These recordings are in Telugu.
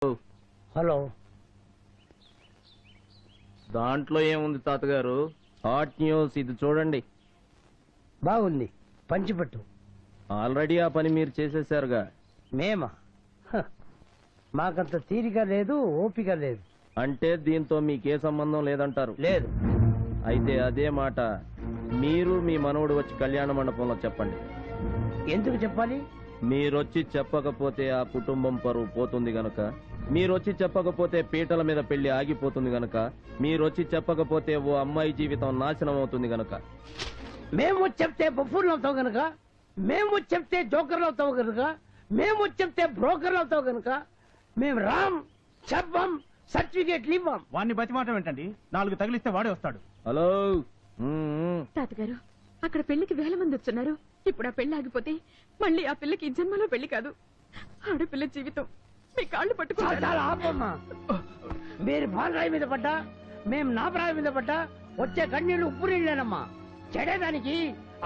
హలో. దాంట్లో ఏముంది తాతగారు? హాట్ న్యూస్ ఇది చూడండి. బాగుంది, పంచిపెట్టు. ఆల్రెడీ ఆ పని మీరు చేసేశారుగా. మేమా? మాకంత తీరిక లేదు, ఓపిక లేదు. అంటే దీంతో మీకే సంబంధం లేదంటారు? లేదు. అయితే అదే మాట మీరు మీ మనవడు వచ్చి కళ్యాణ మండపంలో చెప్పండి. ఎందుకు చెప్పాలి? మీరొచ్చి చెప్పకపోతే ఆ కుటుంబం పరువు పోతుంది గనక, మీరొచ్చి చెప్పకపోతే పీటల మీద పెళ్లి ఆగిపోతుంది గనక, మీరొచ్చి చెప్పకపోతే ఓ అమ్మాయి జీవితం నాశనం అవుతుంది గనక. మేము చెప్తే బఫూర్లు అవుతావు గనక, మేము చెప్తే జోకర్లు అవుతావు గనక, మేము చెప్తే బ్రోకర్లు అవుతావు గనక మేము రామ్ చెప్పం, సర్టిఫికేట్లు ఇవ్వం. వాడిని బతిమాటం ఏంటండి? 4 తగిలిస్తే వాడే వస్తాడు. హలో తాతగారు, అక్కడ పెళ్లికి 1000 మంది వచ్చున్నారు. ఇప్పుడు ఆ పెళ్లి ఆగిపోతే మళ్ళీ ఆ పిల్లకి ఈ జన్మలో పెళ్లి కాదు, ఆడపిల్ల జీవితం. మీ కాళ్ళు పట్టుకుంటారు. చాలా ఆపమ్మా. మీరు పాలరాయి మీద పడ్డా, మేము నాపరాయి మీద పడ్డా వచ్చే కన్నీళ్లు ఉప్పు నీళ్ళేనమ్మా. చెడేదానికి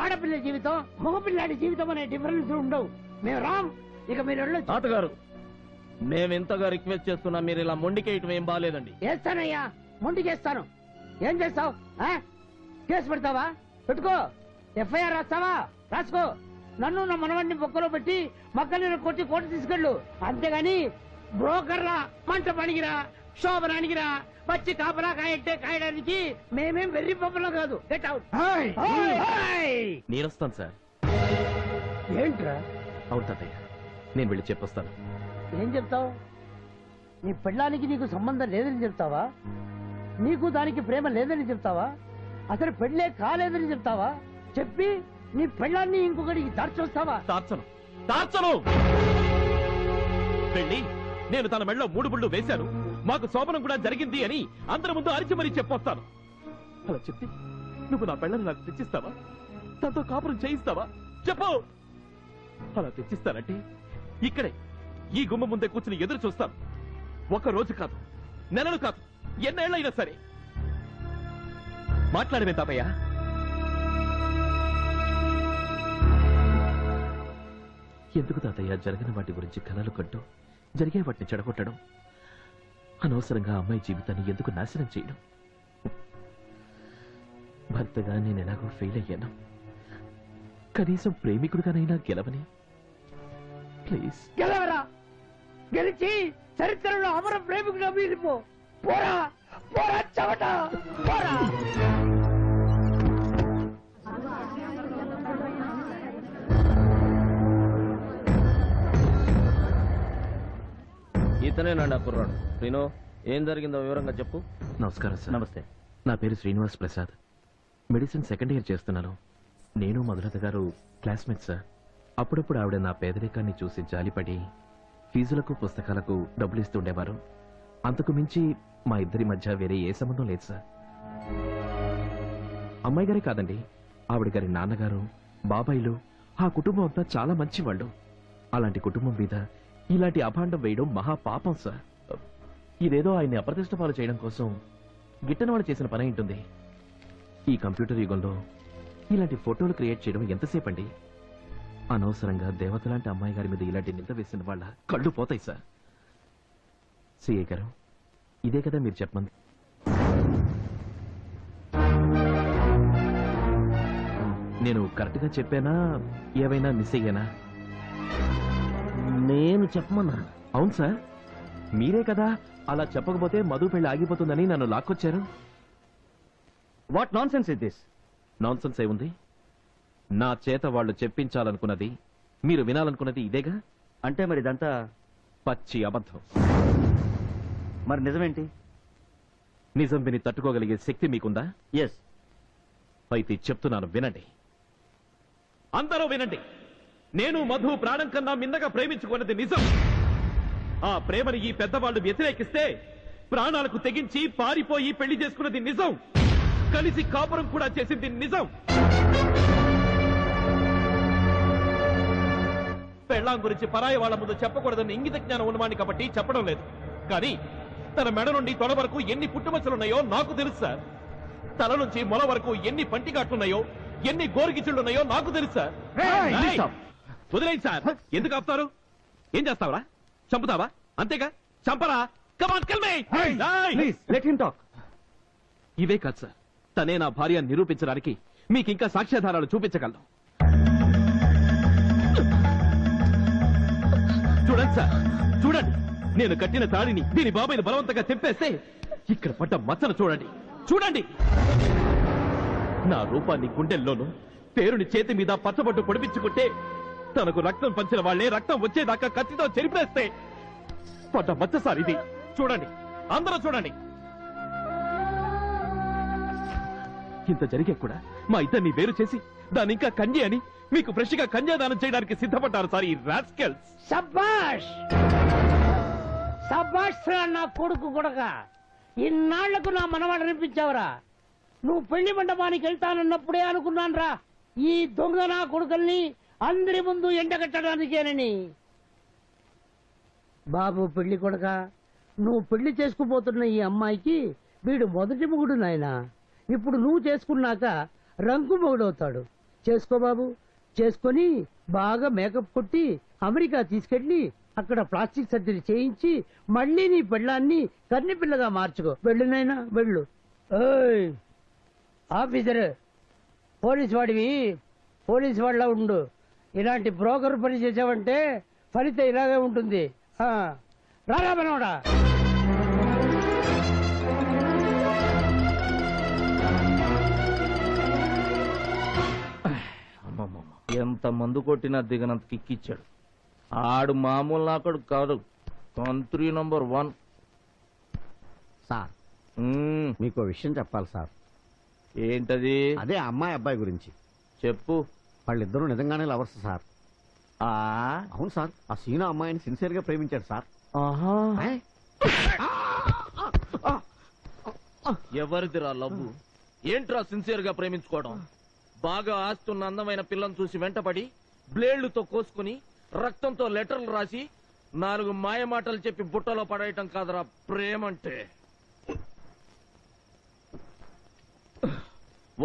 ఆడపిల్ల జీవితం, మగపిల్లాడి జీవితం అనే డిఫరెన్స్ ఉండవు. మేము రామ్. ఇక మీరు తాతగారు, మేమింతగా రిక్వెస్ట్ చేస్తున్నా, మీరు ఇలా మొండికేయటం ఏం బాలేదండి. వేస్తానయ్యా, మొండికేస్తాను. ఏం చేస్తావు? కేసు పెడతావా? పెట్టుకో. ఎఫ్ఐఆర్ రాస్తావా? రాసుకో. నన్ను నా మనవాడిని బొక్కలో పెట్టి మక్కలు కొట్టి కోర్టు తీసుకెళ్ళు. అంతేగాని బ్రోకర్లా, మంట పనికిరా, శోభనానికిరా, వచ్చి కాపలా కాయట్టే కాయడానికి మేమేం వెర్రి పప్పులో కాదు. Get out. నేనొస్తాను సార్. ఏంట్రా? అవును తాతయ్య, నేను వెళ్ళి చెప్పొస్తాను. ఏం చెప్తావు? నీ పెళ్ళానికి నీకు సంబంధం లేదని చెప్తావా? నీకు దానికి ప్రేమ లేదని చెప్తావా? అసలు పెళ్ళే కాలేదని చెప్తావా? చెప్పి నీ పెళ్ళాన్ని ఇంకొకటికి దార్చొస్తావా? తార్చను. పెళ్ళి నేను తన మెడలో 3 ముళ్ళు వేశాను, మాకు శోభనం కూడా జరిగింది అని అందరి ముందు అరిచి మరీ చెప్పొస్తాను. అలా చెప్తే నువ్వు నా పెళ్ళని నాకు తెచ్చిస్తావా? తనతో కాపురం చేయిస్తావా? చెప్పు. అలా తెచ్చిస్తానంటే ఇక్కడే ఈ గుమ్మ ముందే కూర్చుని ఎదురు చూస్తాను. 1 రోజు కాదు, నెలలు కాదు, ఎన్నేళ్లైనా సరే. మాట్లాడమే తాతయ్య. ఎందుకు తాతయ్య జరగని వాటి గురించి కలలు కంటూ జరిగే వాటిని చెడగొట్టడం? అనవసరంగా అమ్మాయి జీవితాన్ని ఎందుకు నాశనం చేయడం? భర్తగా నేను ఎలాగో ఫెయిల్ అయ్యాను, కనీసం ప్రేమికుడిగానైనా గెలవని. ప్లీజ్ గెలవరా? గెలిచి చరిత్రలో అమర ప్రేమికుడు మిగిలిపో. పోరా పోరా చవట పోరా. ఇతనేనండి ఆ కుర్రాడు. శ్రీను, ఏం జరిగిందో వివరంగా చెప్పు. నమస్కారం సార్. నమస్తే. నా పేరు Srinivas Prasad. Medicine 2nd year చేస్తున్నాను. నేను మధులత గారు క్లాస్మేట్ సార్. అప్పుడప్పుడు ఆవిడ నా పేదరికాన్ని చూసి జాలిపడి ఫీజులకు పుస్తకాలకు డబ్బులు ఇస్తుండేవారు. అంతకు మించి మా ఇద్దరి మధ్య వేరే ఏ సంబంధం లేదు సార్. అమ్మాయి గారే కాదండి, ఆవిడ గారి నాన్నగారు, బాబాయిలు, ఆ కుటుంబం అంతా చాలా మంచివాళ్ళు. అలాంటి కుటుంబం మీద ఇలాంటి అభాండం వేయడం మహా పాపం సార్. ఇదేదో ఆయన్ని అప్రతిష్ట పాలు చేయడం కోసం గిట్టని వాళ్ళు చేసిన పని ఉంటుంది. ఈ కంప్యూటర్ యుగంలో ఇలాంటి ఫోటోలు క్రియేట్ చేయడం ఎంతసేపు అండి? అనవసరంగా దేవత లాంటి అమ్మాయి గారి మీద ఇలాంటి నింద వేసిన వాళ్ళ కళ్ళు పోతాయి సార్. సిఐ గారు, ఇదే కదా మీరు చెప్పమంది? నేను కరెక్ట్ గా చెప్పానా, ఏవైనా మిస్ అయ్యానా? నేను చెప్పమన్నా? అవును సార్, మీరే కదా అలా చెప్పకపోతే మధు పెళ్లి ఆగిపోతుందని నన్ను లాక్కొచ్చారు. What nonsense is this? Nonsense ఏముంది? నా చేత వాళ్ళు చెప్పించాలనుకున్నది, మీరు వినాలనుకున్నది ఇదేగా. అంటే మరి ఇదంతా పచ్చి అబద్ధం. మరి నిజమేంటి? నిజం విని తట్టుకోగలిగే శక్తి మీకుందా? ఎస్. అయితే చెప్తున్నాను, వినండి. అందరూ వినండి. నేను మధు ప్రాణం కన్నా మిన్నగా ప్రేమించుకున్నది నిజం. ఆ ప్రేమని ఈ పెద్దవాళ్లు వ్యతిరేకిస్తే ప్రాణాలకు తెగించి పారిపోయి పెళ్లి చేసుకున్నది నిజం. కలిసి కాపురం కూడా చేసింది నిజం. పెళ్ళాం గురించి పరాయి వాళ్ల ముందు చెప్పకూడదని ఇంగిత జ్ఞానం ఉన్నవాణ్ణి కాబట్టి చెప్పడం లేదు. కానీ తన మెడ నుండి తొడ వరకు ఎన్ని పుట్టుమచ్చలున్నాయో నాకు తెలుసు సార్. తల నుంచి మొల వరకు ఎన్ని పంటిగాట్లున్నాయో, ఎన్ని గోరుగిచ్చులున్నాయో నాకు తెలుసు సార్. వదిలేండి సార్, ఎందుకు ఆపుతారు? ఏం చేస్తావరా? చంపుతావా? అంతేగా. చంపరా. Come on kill me. Please let him talk. ఇవే కాదు సార్, తనే నా భార్య అని నిరూపించడానికి మీకు ఇంకా సాక్ష్యాధారాలు చూపించగలను. చూడండి సార్, చూడండి. నేను కట్టిన తాడిని దీని బాబాయిని బలవంతంగా తెంపేస్తే ఇక్కడ పడ్డ మచ్చను చూడండి. చూడండి, నా రూపాన్ని గుండెల్లోనూ పేరుని చేతి మీద పచ్చబట్టు పొడిపించుకుంటే తనకు రక్తం పంచిన వాళ్లే రక్తం వచ్చేదాకా కత్తితో చెరిపేస్తే పడ్డ మచ్చ సార్ ఇది. చూడండి, అందరూ చూడండి. ఇంత జరిగే కూడా మా ఇద్దరిని వేరు చేసి దాన్ని ఇంకా కన్య అని మీకు ఫ్రెష్ గా కన్యాదానం చేయడానికి సిద్ధపడ్డారు సార్ ఈ రాస్కెల్స్. సబ్బాష్ సబ్బాష్ రా నా కొడుకు కొడక. ఇన్నాళ్లకు నా మనవాడు అనిపించావురా. నువ్వు పెళ్లి మండపానికి వెళ్తానన్నప్పుడే అనుకున్నాను రా, ఈ దొంగ నా కొడుకుల్ని అందరి ముందు ఎండగట్టడానికేనని. బాబు పెళ్లి కొడక, నువ్వు పెళ్లి చేసుకుపోతున్న ఈ అమ్మాయికి వీడు మొదటి మొగుడు నాయనా. ఇప్పుడు నువ్వు చేసుకున్నాక రంకు మొగుడవుతాడు. చేసుకో బాబు, చేసుకొని బాగా మేకప్ కొట్టి అమెరికా తీసుకెళ్లి అక్కడ ప్లాస్టిక్ సర్జరీ చేయించి మళ్ళీ నీ పెళ్ళాన్ని కన్ని పిల్లగా మార్చుకో. వెళ్ళు నాయనా, వెళ్ళు. ఓయ్ ఆఫీసర్, పోలీసు వాడివి పోలీసు వాళ్ళ ఉండు. ఇలాంటి బ్రోకర్ పని చేసావంటే ఫలితం ఇలాగే ఉంటుంది. రారా మనోడా. ఎంత మందు కొట్టినా దిగనంత కిక్కిచ్చాడు. ఆడు మామూలు నాకడు కాదు, కంట్రీ నంబర్ 1. సార్ మీకు విషయం చెప్పాలి సార్. ఏంటది? అదే అమ్మాయి అబ్బాయి గురించి. చెప్పు. వాళ్ళిద్దరూ నిజంగానే లవర్స్ సార్. అవును సార్, ఆ సీను అమ్మాయిని సిన్సియర్ గా ప్రేమించాడు సార్. ఎవరిదిరా లవ్వు? ఏంట్రా సిన్సియర్ గా ప్రేమించుకోవడం? బాగా ఆస్తున్న అందమైన పిల్లని చూసి వెంటపడి బ్లేడ్లతో కోసుకుని రక్తంతో లెటర్లు రాసి 4 మాయ మాటలు చెప్పి బుట్టలో పడేయటం కాదురా ప్రేమంటే.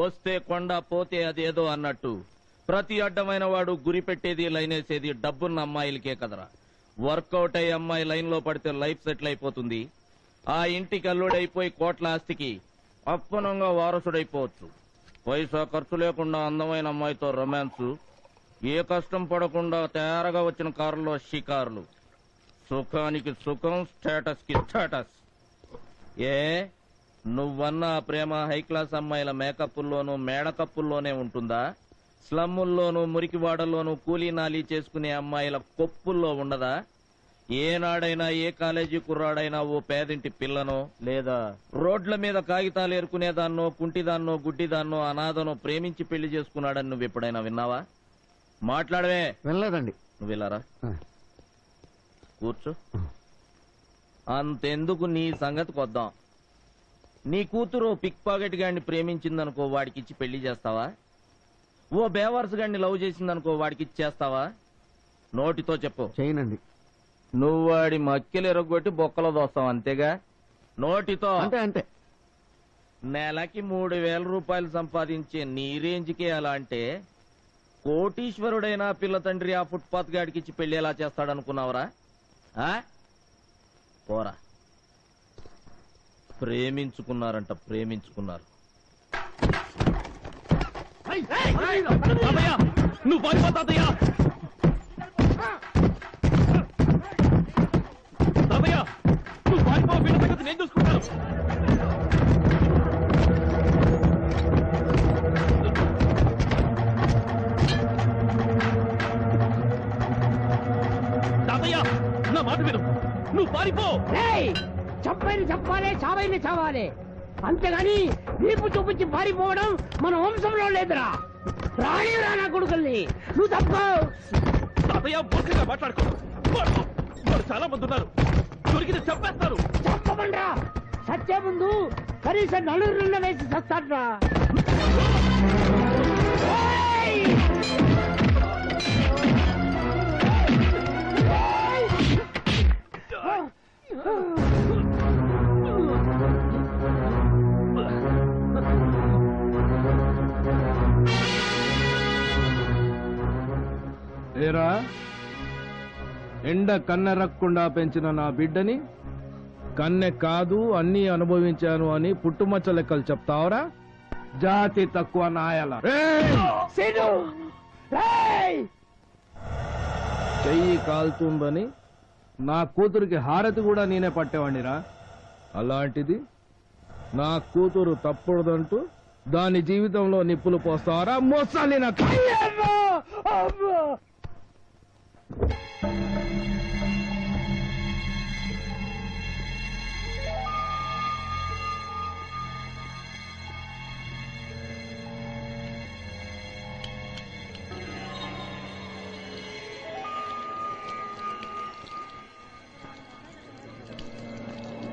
వస్తే కొండ పోతే అదేదో అన్నట్టు ప్రతి అడ్డమైన వాడు గురి పెట్టేది లైనేసేది డబ్బున్న అమ్మాయిలకే కదరా. వర్కౌట్ అయ్యే అమ్మాయి లైన్ లో పడితే లైఫ్ సెటిల్ అయిపోతుంది. ఆ ఇంటికి అల్లుడైపోయి కోట్ల ఆస్తికి అప్పనంగా వారసుడైపోవచ్చు. పైసా ఖర్చు లేకుండా అందమైన అమ్మాయితో రొమాన్స్, ఏ కష్టం పడకుండా తయారుగా వచ్చిన కారులో షికారులు. సుఖానికి సుఖం, స్టేటస్ కి స్టేటస్. నువ్వన్న ప్రేమ హై క్లాస్ అమ్మాయిల మేకప్పుల్లోనూ మేడకప్పుల్లోనే ఉంటుందా? స్లమ్ముల్లోనూ మురికివాడల్లోనూ కూలీ నాలీ చేసుకునే అమ్మాయిల కొప్పుల్లో ఉండదా? ఏనాడైనా ఏ కాలేజీ కుర్రాడైనా ఓ పేదింటి పిల్లనో లేదా రోడ్ల మీద కాగితాలు ఏరుకునేదాన్నో కుంటిదాన్నో గుడ్డిదాన్నో అనాథనో ప్రేమించి పెళ్లి చేసుకున్నాడని నువ్వు ఎప్పుడైనా విన్నావా? మాట్లాడవే. వినలేదండి. నువ్వు వెళ్ళారా? కూర్చో. అంతెందుకు, నీ సంగతికి వద్దాం. నీ కూతురు పిక్ పాకెట్ గాడిని ప్రేమించిందనుకో, వాడికిచ్చి పెళ్లి చేస్తావా? ఓ బేవర్స్ గాడిని లవ్ చేసిందనుకో, వాడికిచ్చి చేస్తావా? నోటితో చెప్పు. చేయనండి. నువ్వు వాడి మక్కెలు ఎరగొట్టి బొక్కలో దోస్తావు అంతేగా? నోటితో అంటే అంటే నెలకి 3000 రూపాయలు సంపాదించే నీ రేంజ్కే అలా అంటే కోటీశ్వరుడైన పిల్ల తండ్రి ఆ ఫుట్పాత్ గాడికిచ్చి పెళ్లి ఎలా చేస్తాడనుకున్నావరా? పోరా. ప్రేమించుకున్నారంట, ప్రేమించుకున్నారు. నువ్వు పారిపోతాదయ్యా. నువ్వు పారిపో, వీళ్ళ సంగతి నేను చూసుకుంటాను. తాతయ్య, నా మాట విను, నువ్వు పారిపో. చంపైన చంపాలి, చావైన చావాలి. అంతేగాని వీపు చూపించి పారిపోవడం మన వంశంలో లేదురా. రాణిరా నా కొడుకుల్ని. నువ్వు తప్పుకో. తాతయ్య, బొక్కగా మాట్లాడుకో. వాళ్ళు చాలా మంది ఉన్నారు, దొరికితే చంపేస్తారు. చంపమండ్రా. సత్య ముందు కనీసం 4 వేసి సస్తాడ్రా. ఏరా, ఎండ కన్నెరక్కుండా పెంచిన నా బిడ్డని కన్నె కాదు అన్నీ అనుభవించాను అని పుట్టుమచ్చ లెక్కలు చెప్తావరా? జాతి తక్కువ నాయల. సీను రేయ్! చెయ్యి కాలుతుందని నా కూతురికి హారతి కూడా నేనే పట్టేవాడిరా. అలాంటిది నా కూతురు తప్పుడుదంటూ దాని జీవితంలో నిప్పులు పోస్తావరా? మోసాలి నా అయ్యమ్మా! అమ్మా!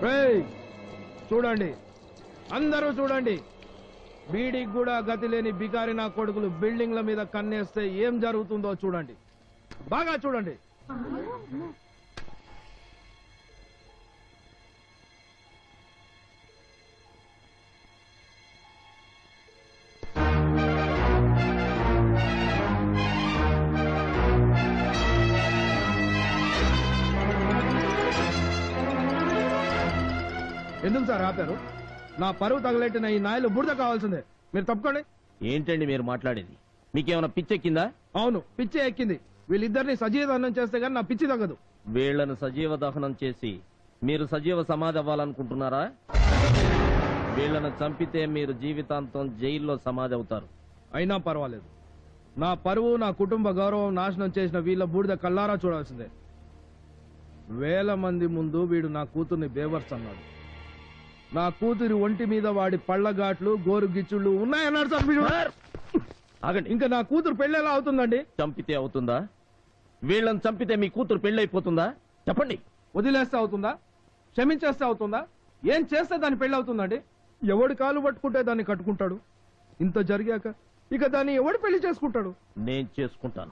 రేయ్, చూడండి, అందరూ చూడండి. బీడికి కూడా గతి లేని బికారి నా కొడుకులు బిల్డింగ్ల మీద కన్నేస్తే ఏం జరుగుతుందో చూడండి, బాగా చూడండి. ఎందుకు సార్ ఆపారు? నా పరువు తగలెట్టిన ఈ నాయలు బురద కావాల్సిందే. మీరు తప్పుకోండి. ఏంటండి మీరు మాట్లాడేది? మీకేమైనా పిచ్చెక్కిందా? అవును, పిచ్చి ఎక్కింది. వీళ్ళిద్దరిని సజీవ దహనం చేస్తే గానీ నా పిచ్చి తగ్గదు. వీళ్లను సజీవ దహనం చేసి మీరు సజీవ సమాధి అవ్వాలనుకుంటున్నారా? వీళ్లను చంపితే మీరు జీవితాంతం జైల్లో సమాధి అవుతారు. అయినా పర్వాలేదు. నా పరువు, నా కుటుంబ గౌరవం నాశనం చేసిన వీళ్ళ బూడిద కల్లారా చూడాల్సిందే. 1000 మంది ముందు వీడు నా కూతుర్ని బేవర్స్ అన్నాడు. నా కూతురి ఒంటి మీద వాడి పళ్ళగాట్లు, గోరు గిచ్చుళ్ళు ఉన్నాయన్నాడు సార్ వీడు. ఆగండి. ఇంకా నా కూతురు పెళ్ళెలా అవుతుందండి? చంపితే అవుతుందా? వీళ్ళని చంపితే మీ కూతురు పెళ్ళైపోతుందా? చెప్పండి. వదిలేస్తే అవుతుందా? క్షమించేస్తే అవుతుందా? ఏం చేస్తే దాని పెళ్లి అవుతుందండి? ఎవడు కాలు పట్టుకుంటే దాన్ని కట్టుకుంటాడు? ఇంత జరిగాక ఇక దాన్ని ఎవడు పెళ్లి చేసుకుంటాడు? నేను చేసుకుంటాను.